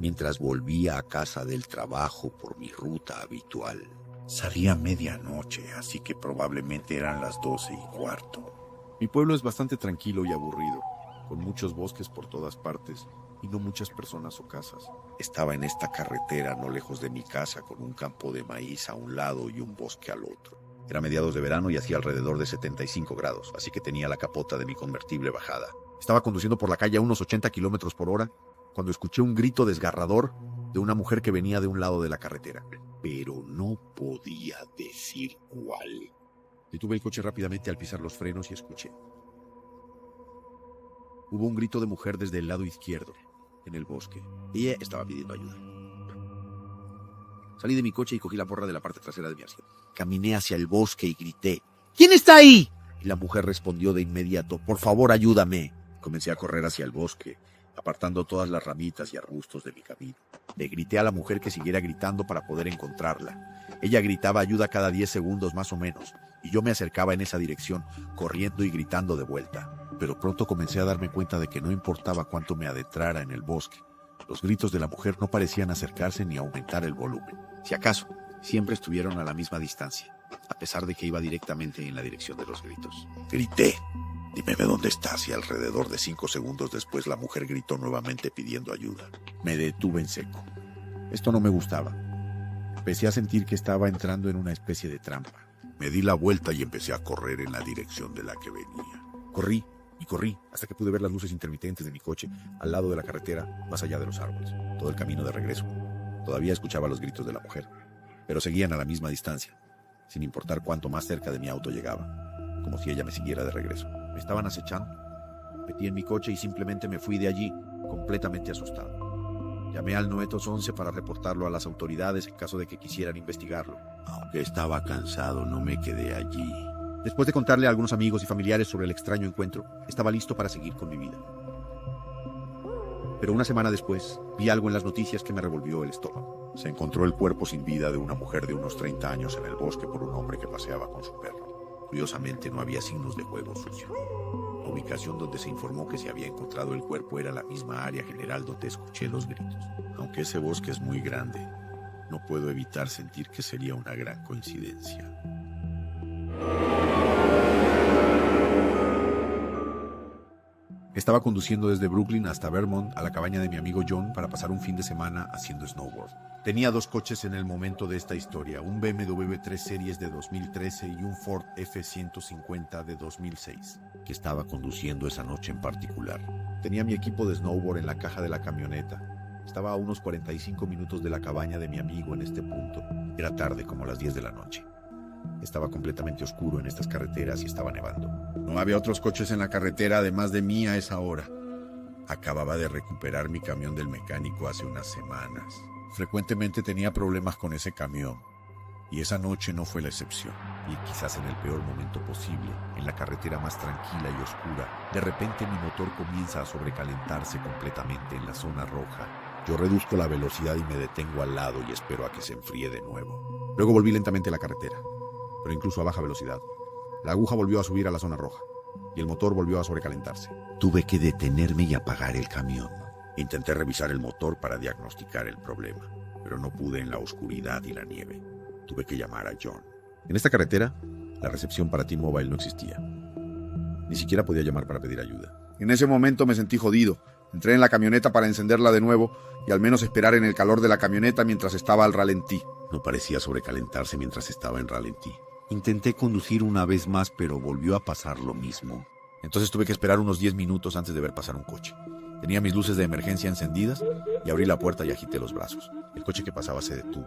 mientras volvía a casa del trabajo por mi ruta habitual. Salía a medianoche, así que probablemente eran las 12:15. Mi pueblo es bastante tranquilo y aburrido, con muchos bosques por todas partes y no muchas personas o casas. Estaba en esta carretera no lejos de mi casa, con un campo de maíz a un lado y un bosque al otro. Era mediados de verano y hacía alrededor de 75 grados, así que tenía la capota de mi convertible bajada. Estaba conduciendo por la calle a unos 80 kilómetros por hora cuando escuché un grito desgarrador de una mujer que venía de un lado de la carretera. Pero no podía decir cuál. Detuve el coche rápidamente al pisar los frenos y escuché. Hubo un grito de mujer desde el lado izquierdo, en el bosque. Ella estaba pidiendo ayuda. Salí de mi coche y cogí la porra de la parte trasera de mi asiento. Caminé hacia el bosque y grité: ¿quién está ahí? Y la mujer respondió de inmediato: por favor, ayúdame. Comencé a correr hacia el bosque, apartando todas las ramitas y arbustos de mi camino. Le grité a la mujer que siguiera gritando para poder encontrarla. Ella gritaba ayuda cada 10 segundos más o menos, y yo me acercaba en esa dirección, corriendo y gritando de vuelta. Pero pronto comencé a darme cuenta de que no importaba cuánto me adentrara en el bosque. Los gritos de la mujer no parecían acercarse ni aumentar el volumen. Si acaso, siempre estuvieron a la misma distancia, a pesar de que iba directamente en la dirección de los gritos. Grité: dime dónde estás, y alrededor de 5 segundos después la mujer gritó nuevamente pidiendo ayuda. Me detuve en seco. Esto no me gustaba. Empecé a sentir que estaba entrando en una especie de trampa. Me di la vuelta y empecé a correr en la dirección de la que venía. Corrí y corrí hasta que pude ver las luces intermitentes de mi coche al lado de la carretera, más allá de los árboles. Todo el camino de regreso. Todavía escuchaba los gritos de la mujer, pero seguían a la misma distancia, sin importar cuánto más cerca de mi auto llegaba, como si ella me siguiera de regreso. Me estaban acechando. Metí en mi coche y simplemente me fui de allí, completamente asustado. Llamé al 911 para reportarlo a las autoridades en caso de que quisieran investigarlo. Aunque estaba cansado, no me quedé allí. Después de contarle a algunos amigos y familiares sobre el extraño encuentro, estaba listo para seguir con mi vida. Pero una semana después, vi algo en las noticias que me revolvió el estómago. Se encontró el cuerpo sin vida de una mujer de unos 30 años en el bosque por un hombre que paseaba con su perro. Curiosamente, no había signos de juego sucio. La ubicación donde se informó que se había encontrado el cuerpo era la misma área general donde escuché los gritos. Aunque ese bosque es muy grande, no puedo evitar sentir que sería una gran coincidencia. Estaba conduciendo desde Brooklyn hasta Vermont a la cabaña de mi amigo John para pasar un fin de semana haciendo snowboard. Tenía 2 coches en el momento de esta historia, un BMW 3 Series de 2013 y un Ford F-150 de 2006, que estaba conduciendo esa noche en particular. Tenía mi equipo de snowboard en la caja de la camioneta. Estaba a unos 45 minutos de la cabaña de mi amigo en este punto. Era tarde, como las 10 de la noche. Estaba completamente oscuro en estas carreteras y estaba nevando. No había otros coches en la carretera además de mí a esa hora. Acababa de recuperar mi camión del mecánico hace unas semanas. Frecuentemente tenía problemas con ese camión, y esa noche no fue la excepción. Y quizás en el peor momento posible, en la carretera más tranquila y oscura, de repente mi motor comienza a sobrecalentarse completamente en la zona roja. Yo reduzco la velocidad y me detengo al lado y espero a que se enfríe de nuevo. Luego volví lentamente a la carretera, pero incluso a baja velocidad. La aguja volvió a subir a la zona roja, y el motor volvió a sobrecalentarse. Tuve que detenerme y apagar el camión. Intenté revisar el motor para diagnosticar el problema, pero no pude en la oscuridad y la nieve. Tuve que llamar a John. En esta carretera, la recepción para T-Mobile no existía. Ni siquiera podía llamar para pedir ayuda. En ese momento me sentí jodido. Entré en la camioneta para encenderla de nuevo y al menos esperar en el calor de la camioneta mientras estaba al ralentí. No parecía sobrecalentarse mientras estaba en ralentí. Intenté conducir una vez más, pero volvió a pasar lo mismo. Entonces tuve que esperar unos 10 minutos antes de ver pasar un coche. Tenía mis luces de emergencia encendidas y abrí la puerta y agité los brazos. El coche que pasaba se detuvo.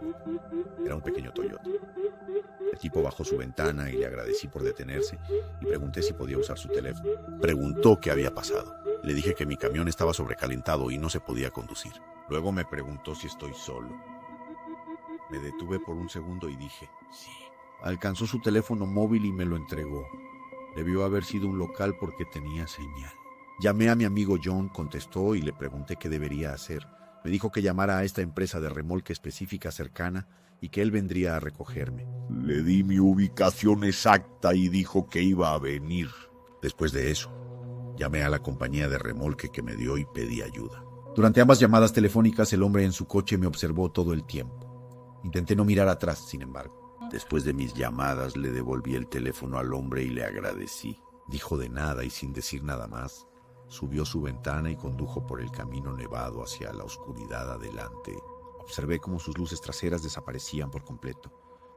Era un pequeño Toyota. El tipo bajó su ventana y le agradecí por detenerse y pregunté si podía usar su teléfono. Preguntó qué había pasado. Le dije que mi camión estaba sobrecalentado y no se podía conducir. Luego me preguntó si estoy solo. Me detuve por un segundo y dije, sí. Alcanzó su teléfono móvil y me lo entregó. Debió haber sido un local porque tenía señal. Llamé a mi amigo John, contestó y le pregunté qué debería hacer. Me dijo que llamara a esta empresa de remolque específica cercana y que él vendría a recogerme. Le di mi ubicación exacta y dijo que iba a venir. Después de eso, llamé a la compañía de remolque que me dio y pedí ayuda. Durante ambas llamadas telefónicas, el hombre en su coche me observó todo el tiempo. Intenté no mirar atrás, sin embargo. Después de mis llamadas, le devolví el teléfono al hombre y le agradecí. Dijo de nada y sin decir nada más, subió su ventana y condujo por el camino nevado hacia la oscuridad adelante. Observé cómo sus luces traseras desaparecían por completo,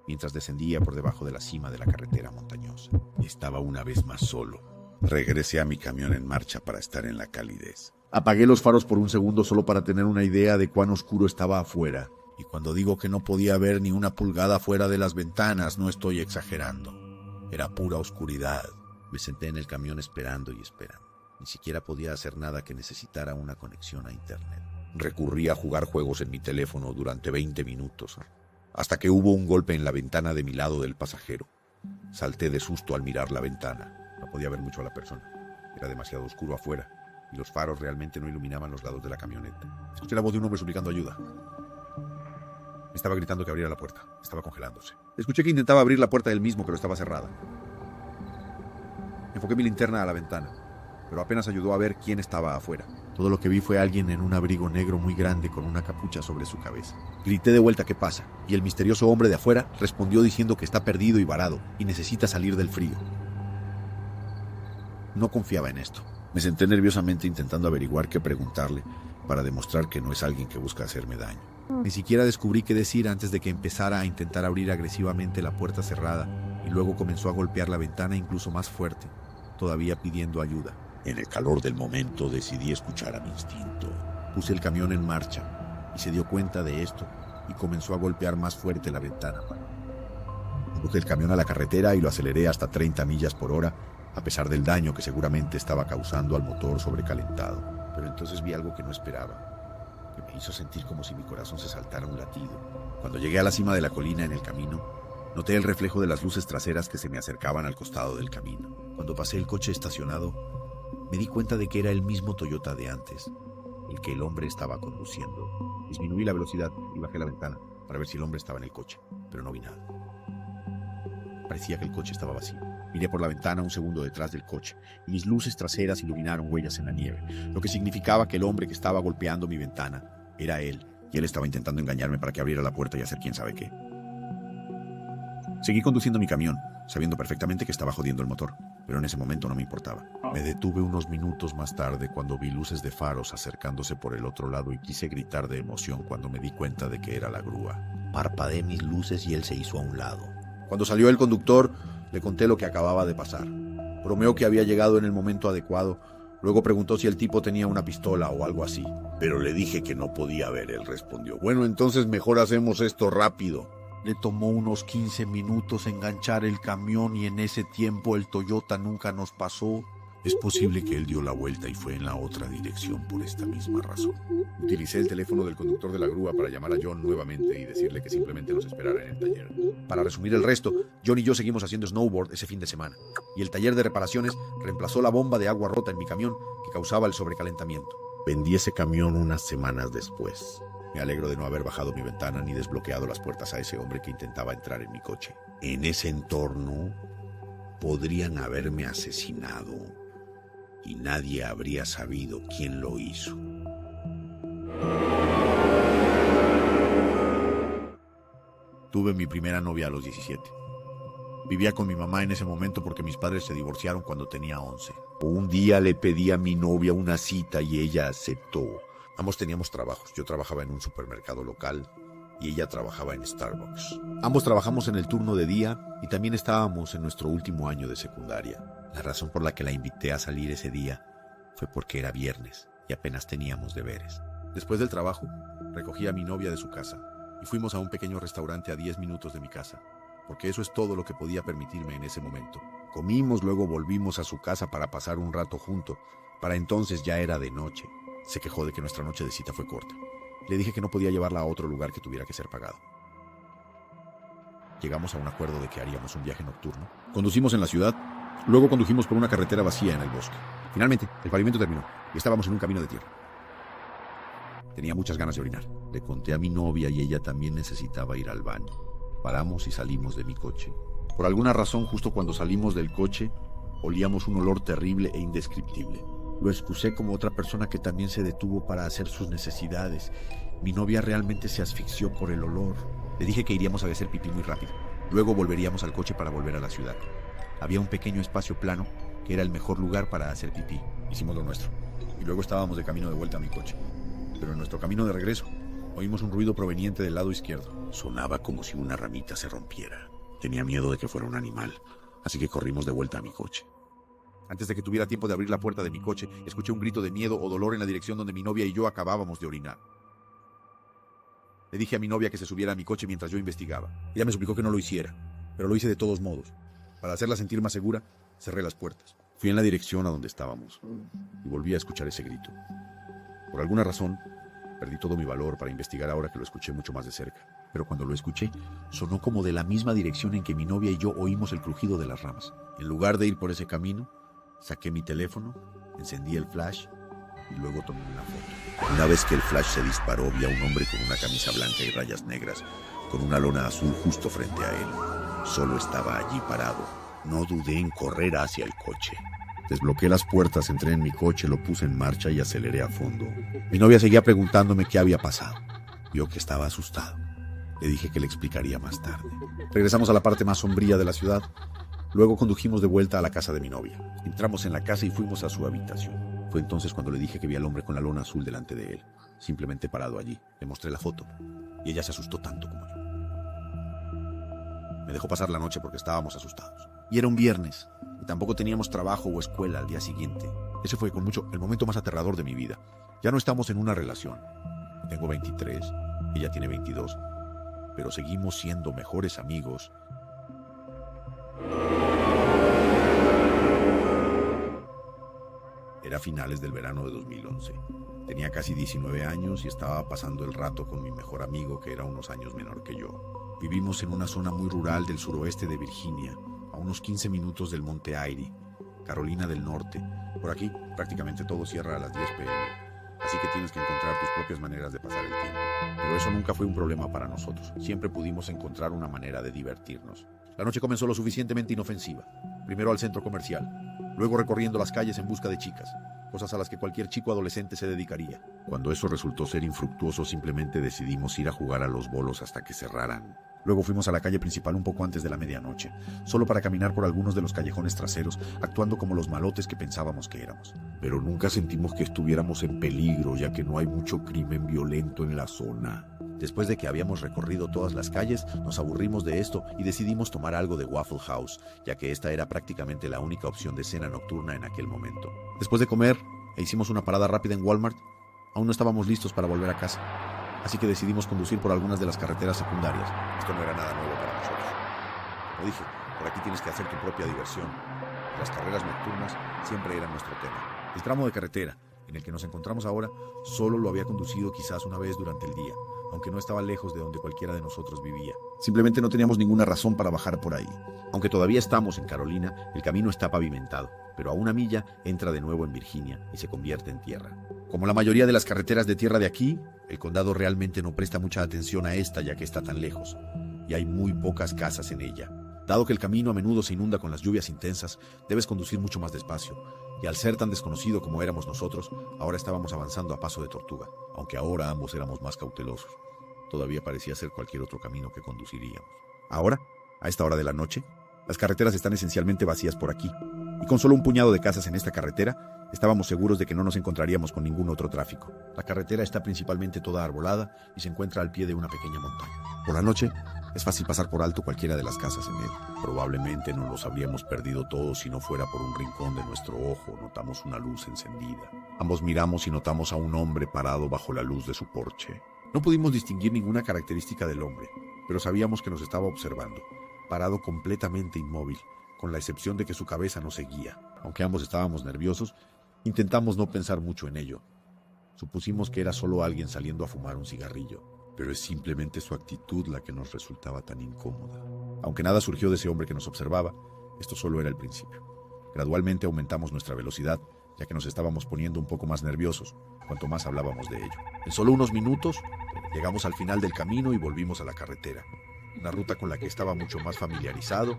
mientras descendía por debajo de la cima de la carretera montañosa. Estaba una vez más solo. Regresé a mi camión en marcha para estar en la calidez. Apagué los faros por un segundo solo para tener una idea de cuán oscuro estaba afuera. Y cuando digo que no podía ver ni una pulgada fuera de las ventanas, no estoy exagerando. Era pura oscuridad. Me senté en el camión esperando y esperando. Ni siquiera podía hacer nada que necesitara una conexión a internet. Recurrí a jugar juegos en mi teléfono durante 20 minutos, hasta que hubo un golpe en la ventana de mi lado del pasajero. Salté de susto al mirar la ventana. No podía ver mucho a la persona. Era demasiado oscuro afuera, y los faros realmente no iluminaban los lados de la camioneta. Escuché la voz de un hombre suplicando ayuda. Me estaba gritando que abriera la puerta. Estaba congelándose. Escuché que intentaba abrir la puerta él mismo, pero estaba cerrada. Enfoqué mi linterna a la ventana, pero apenas ayudó a ver quién estaba afuera. Todo lo que vi fue alguien en un abrigo negro muy grande con una capucha sobre su cabeza. Grité de vuelta ¿qué pasa? Y el misterioso hombre de afuera respondió diciendo que está perdido y varado y necesita salir del frío. No confiaba en esto. Me senté nerviosamente intentando averiguar qué preguntarle para demostrar que no es alguien que busca hacerme daño. Ni siquiera descubrí qué decir antes de que empezara a intentar abrir agresivamente la puerta cerrada y luego comenzó a golpear la ventana incluso más fuerte, todavía pidiendo ayuda. En el calor del momento decidí escuchar a mi instinto. Puse el camión en marcha y se dio cuenta de esto y comenzó a golpear más fuerte la ventana. Empujé el camión a la carretera y lo aceleré hasta 30 millas por hora, a pesar del daño que seguramente estaba causando al motor sobrecalentado. Pero entonces vi algo que no esperaba, que me hizo sentir como si mi corazón se saltara un latido. Cuando llegué a la cima de la colina en el camino, noté el reflejo de las luces traseras que se me acercaban al costado del camino. Cuando pasé el coche estacionado, me di cuenta de que era el mismo Toyota de antes, el que el hombre estaba conduciendo. Disminuí la velocidad y bajé la ventana para ver si el hombre estaba en el coche, pero no vi nada. Parecía que el coche estaba vacío. Miré por la ventana un segundo detrás del coche y mis luces traseras iluminaron huellas en la nieve, lo que significaba que el hombre que estaba golpeando mi ventana era él, y él estaba intentando engañarme para que abriera la puerta y hacer quién sabe qué. Seguí conduciendo mi camión, sabiendo perfectamente que estaba jodiendo el motor, pero en ese momento no me importaba. Me detuve unos minutos más tarde cuando vi luces de faros acercándose por el otro lado y quise gritar de emoción cuando me di cuenta de que era la grúa. Parpadeé mis luces y él se hizo a un lado. Cuando salió el conductor, le conté lo que acababa de pasar. Bromeó que había llegado en el momento adecuado. Luego preguntó si el tipo tenía una pistola o algo así. Pero le dije que no podía ver. Él respondió, bueno, entonces mejor hacemos esto rápido. Le tomó unos 15 minutos enganchar el camión y en ese tiempo el Toyota nunca nos pasó. Es posible que él dio la vuelta y fue en la otra dirección por esta misma razón. Utilicé el teléfono del conductor de la grúa para llamar a John nuevamente y decirle que simplemente nos esperara en el taller. Para resumir el resto, John y yo seguimos haciendo snowboard ese fin de semana, y el taller de reparaciones reemplazó la bomba de agua rota en mi camión que causaba el sobrecalentamiento. Vendí ese camión unas semanas después. Me alegro de no haber bajado mi ventana ni desbloqueado las puertas a ese hombre que intentaba entrar en mi coche. En ese entorno podrían haberme asesinado y nadie habría sabido quién lo hizo. Tuve mi primera novia a los 17. Vivía con mi mamá en ese momento porque mis padres se divorciaron cuando tenía 11. Un día le pedí a mi novia una cita y ella aceptó. Ambos teníamos trabajos. Yo trabajaba en un supermercado local y ella trabajaba en Starbucks. Ambos trabajamos en el turno de día y también estábamos en nuestro último año de secundaria. La razón por la que la invité a salir ese día fue porque era viernes y apenas teníamos deberes. Después del trabajo, recogí a mi novia de su casa y fuimos a un pequeño restaurante a 10 minutos de mi casa, porque eso es todo lo que podía permitirme en ese momento. Comimos, luego volvimos a su casa para pasar un rato juntos. Para entonces ya era de noche. Se quejó de que nuestra noche de cita fue corta. Le dije que no podía llevarla a otro lugar que tuviera que ser pagado. Llegamos a un acuerdo de que haríamos un viaje nocturno. Conducimos en la ciudad, luego condujimos por una carretera vacía en el bosque. Finalmente, el pavimento terminó y estábamos en un camino de tierra. Tenía muchas ganas de orinar. Le conté a mi novia y ella también necesitaba ir al baño. Paramos y salimos de mi coche. Por alguna razón, justo cuando salimos del coche, olíamos un olor terrible e indescriptible. Lo excusé como otra persona que también se detuvo para hacer sus necesidades. Mi novia realmente se asfixió por el olor. Le dije que iríamos a hacer pipí muy rápido. Luego volveríamos al coche para volver a la ciudad. Había un pequeño espacio plano que era el mejor lugar para hacer pipí. Hicimos lo nuestro. Y luego estábamos de camino de vuelta a mi coche. Pero en nuestro camino de regreso, oímos un ruido proveniente del lado izquierdo. Sonaba como si una ramita se rompiera. Tenía miedo de que fuera un animal, así que corrimos de vuelta a mi coche. Antes de que tuviera tiempo de abrir la puerta de mi coche, escuché un grito de miedo o dolor en la dirección donde mi novia y yo acabábamos de orinar. Le dije a mi novia que se subiera a mi coche mientras yo investigaba. Ella me suplicó que no lo hiciera, pero lo hice de todos modos. Para hacerla sentir más segura, cerré las puertas. Fui en la dirección a donde estábamos y volví a escuchar ese grito. Por alguna razón, perdí todo mi valor para investigar ahora que lo escuché mucho más de cerca. Pero cuando lo escuché, sonó como de la misma dirección en que mi novia y yo oímos el crujido de las ramas. En lugar de ir por ese camino, saqué mi teléfono, encendí el flash y luego tomé una foto. Una vez que el flash se disparó, vi a un hombre con una camisa blanca y rayas negras, con una lona azul justo frente a él. Solo estaba allí parado. No dudé en correr hacia el coche. Desbloqueé las puertas, entré en mi coche, lo puse en marcha y aceleré a fondo. Mi novia seguía preguntándome qué había pasado. Vio que estaba asustado. Le dije que le explicaría más tarde. Regresamos a la parte más sombría de la ciudad. Luego condujimos de vuelta a la casa de mi novia. Entramos en la casa y fuimos a su habitación. Fue entonces cuando le dije que vi al hombre con la lona azul delante de él, simplemente parado allí. Le mostré la foto y ella se asustó tanto como yo. Me dejó pasar la noche porque estábamos asustados. Y era un viernes, y tampoco teníamos trabajo o escuela al día siguiente. Ese fue con mucho el momento más aterrador de mi vida. Ya no estamos en una relación. Tengo 23, ella tiene 22, pero seguimos siendo mejores amigos. Era finales del verano de 2011. Tenía casi 19 años y estaba pasando el rato con mi mejor amigo, que era unos años menor que yo. Vivimos en una zona muy rural del suroeste de Virginia, a unos 15 minutos del Monte Airy, Carolina del Norte. Por aquí prácticamente todo cierra a las 10 p.m., así que tienes que encontrar tus propias maneras de pasar el tiempo. Pero eso nunca fue un problema para nosotros. Siempre pudimos encontrar una manera de divertirnos. La noche comenzó lo suficientemente inofensiva. Primero al centro comercial, luego recorriendo las calles en busca de chicas, cosas a las que cualquier chico adolescente se dedicaría. Cuando eso resultó ser infructuoso, simplemente decidimos ir a jugar a los bolos hasta que cerraran. Luego fuimos a la calle principal un poco antes de la medianoche, solo para caminar por algunos de los callejones traseros, actuando como los malotes que pensábamos que éramos. Pero nunca sentimos que estuviéramos en peligro, ya que no hay mucho crimen violento en la zona. Después de que habíamos recorrido todas las calles, nos aburrimos de esto y decidimos tomar algo de Waffle House, ya que esta era prácticamente la única opción de cena nocturna en aquel momento. Después de comer, hicimos una parada rápida en Walmart. Aún no estábamos listos para volver a casa, así que decidimos conducir por algunas de las carreteras secundarias. Esto no era nada nuevo para nosotros. Como dije, por aquí tienes que hacer tu propia diversión. Las carreras nocturnas siempre eran nuestro tema. El tramo de carretera en el que nos encontramos ahora solo lo había conducido quizás una vez durante el día, aunque no estaba lejos de donde cualquiera de nosotros vivía. Simplemente no teníamos ninguna razón para bajar por ahí. Aunque todavía estamos en Carolina, el camino está pavimentado, pero a una milla entra de nuevo en Virginia y se convierte en tierra. Como la mayoría de las carreteras de tierra de aquí, el condado realmente no presta mucha atención a esta, ya que está tan lejos, y hay muy pocas casas en ella. Dado que el camino a menudo se inunda con las lluvias intensas, debes conducir mucho más despacio, y al ser tan desconocido como éramos nosotros, ahora estábamos avanzando a paso de tortuga, aunque ahora ambos éramos más cautelosos. Todavía parecía ser cualquier otro camino que conduciríamos. Ahora, a esta hora de la noche, las carreteras están esencialmente vacías por aquí, y con solo un puñado de casas en esta carretera, estábamos seguros de que no nos encontraríamos con ningún otro tráfico. La carretera está principalmente toda arbolada y se encuentra al pie de una pequeña montaña. Por la noche, es fácil pasar por alto cualquiera de las casas en él. Probablemente no los habríamos perdido todos si no fuera por un rincón de nuestro ojo. Notamos una luz encendida. Ambos miramos y notamos a un hombre parado bajo la luz de su porche. No pudimos distinguir ninguna característica del hombre, pero sabíamos que nos estaba observando, parado completamente inmóvil, con la excepción de que su cabeza nos seguía. Aunque ambos estábamos nerviosos, intentamos no pensar mucho en ello. Supusimos que era solo alguien saliendo a fumar un cigarrillo, pero es simplemente su actitud la que nos resultaba tan incómoda. Aunque nada surgió de ese hombre que nos observaba, esto solo era el principio. Gradualmente aumentamos nuestra velocidad, ya que nos estábamos poniendo un poco más nerviosos, cuanto más hablábamos de ello. En solo unos minutos, llegamos al final del camino y volvimos a la carretera, una ruta con la que estaba mucho más familiarizado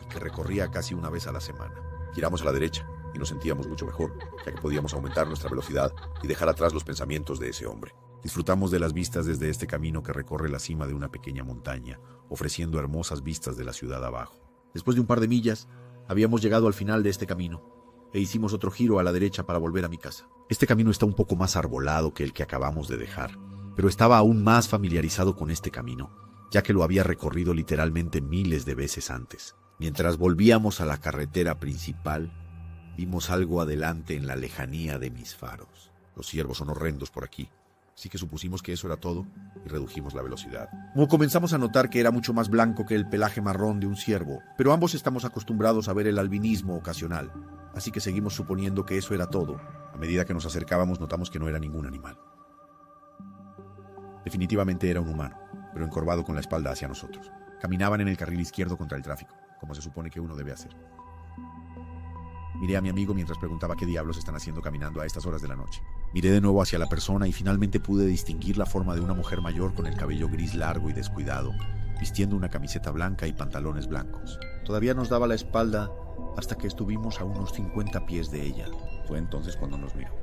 y que recorría casi una vez a la semana. Giramos a la derecha y nos sentíamos mucho mejor, ya que podíamos aumentar nuestra velocidad y dejar atrás los pensamientos de ese hombre. Disfrutamos de las vistas desde este camino que recorre la cima de una pequeña montaña, ofreciendo hermosas vistas de la ciudad abajo. Después de un par de millas, habíamos llegado al final de este camino e hicimos otro giro a la derecha para volver a mi casa. Este camino está un poco más arbolado que el que acabamos de dejar, pero estaba aún más familiarizado con este camino, ya que lo había recorrido literalmente miles de veces antes. Mientras volvíamos a la carretera principal, vimos algo adelante en la lejanía de mis faros. Los ciervos son horrendos por aquí, así que supusimos que eso era todo y redujimos la velocidad. Como comenzamos a notar que era mucho más blanco que el pelaje marrón de un ciervo, pero ambos estamos acostumbrados a ver el albinismo ocasional, así que seguimos suponiendo que eso era todo. A medida que nos acercábamos notamos que no era ningún animal. Definitivamente era un humano, pero encorvado con la espalda hacia nosotros. Caminaban en el carril izquierdo contra el tráfico, como se supone que uno debe hacer. Miré a mi amigo mientras preguntaba qué diablos están haciendo caminando a estas horas de la noche. Miré de nuevo hacia la persona y finalmente pude distinguir la forma de una mujer mayor con el cabello gris largo y descuidado, vistiendo una camiseta blanca y pantalones blancos. Todavía nos daba la espalda hasta que estuvimos a unos 50 pies de ella. Fue entonces cuando nos miró.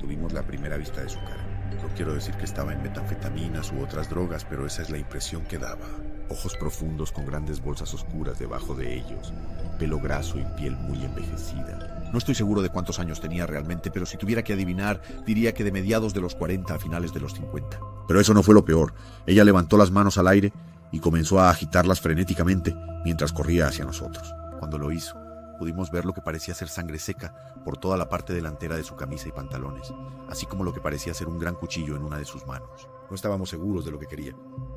Tuvimos la primera vista de su cara. No quiero decir que estaba en metanfetaminas u otras drogas, pero esa es la impresión que daba. Ojos profundos con grandes bolsas oscuras debajo de ellos, pelo graso y piel muy envejecida. No estoy seguro de cuántos años tenía realmente, pero si tuviera que adivinar, diría que de mediados de los 40 a finales de los 50. Pero eso no fue lo peor. Ella levantó las manos al aire y comenzó a agitarlas frenéticamente mientras corría hacia nosotros. Cuando lo hizo, pudimos ver lo que parecía ser sangre seca por toda la parte delantera de su camisa y pantalones, así como lo que parecía ser un gran cuchillo en una de sus manos. No estábamos seguros de lo que quería,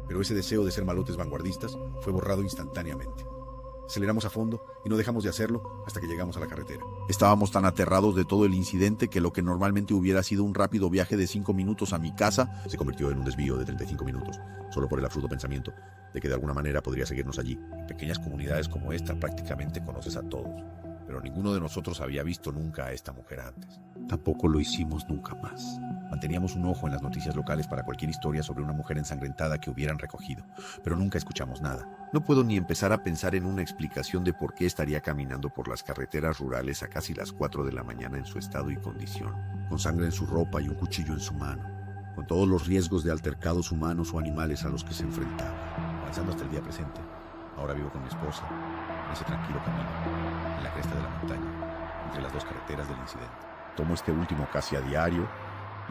pero ese deseo de ser malotes vanguardistas fue borrado instantáneamente. Aceleramos a fondo y no dejamos de hacerlo hasta que llegamos a la carretera. Estábamos tan aterrados de todo el incidente que lo que normalmente hubiera sido un rápido viaje de 5 minutos a mi casa se convirtió en un desvío de 35 minutos, solo por el absurdo pensamiento de que de alguna manera podría seguirnos allí. En pequeñas comunidades como esta prácticamente conoces a todos, pero ninguno de nosotros había visto nunca a esta mujer antes. Tampoco lo hicimos nunca más. Manteníamos un ojo en las noticias locales para cualquier historia sobre una mujer ensangrentada que hubieran recogido, pero nunca escuchamos nada. No puedo ni empezar a pensar en una explicación de por qué estaría caminando por las carreteras rurales a casi las 4 de la mañana en su estado y condición, con sangre en su ropa y un cuchillo en su mano, con todos los riesgos de altercados humanos o animales a los que se enfrentaba. Avanzando hasta el día presente, ahora vivo con mi esposa, en ese tranquilo camino, en la cresta de la montaña, entre las dos carreteras del incidente. Tomo este último casi a diario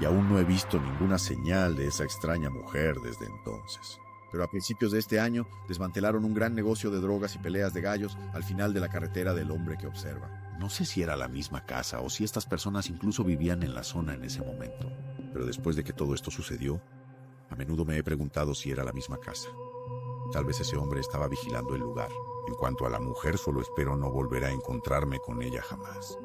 y aún no he visto ninguna señal de esa extraña mujer desde entonces. Pero a principios de este año desmantelaron un gran negocio de drogas y peleas de gallos al final de la carretera del hombre que observa. No sé si era la misma casa o si estas personas incluso vivían en la zona en ese momento, pero después de que todo esto sucedió, a menudo me he preguntado si era la misma casa. Tal vez ese hombre estaba vigilando el lugar. En cuanto a la mujer, solo espero no volver a encontrarme con ella jamás.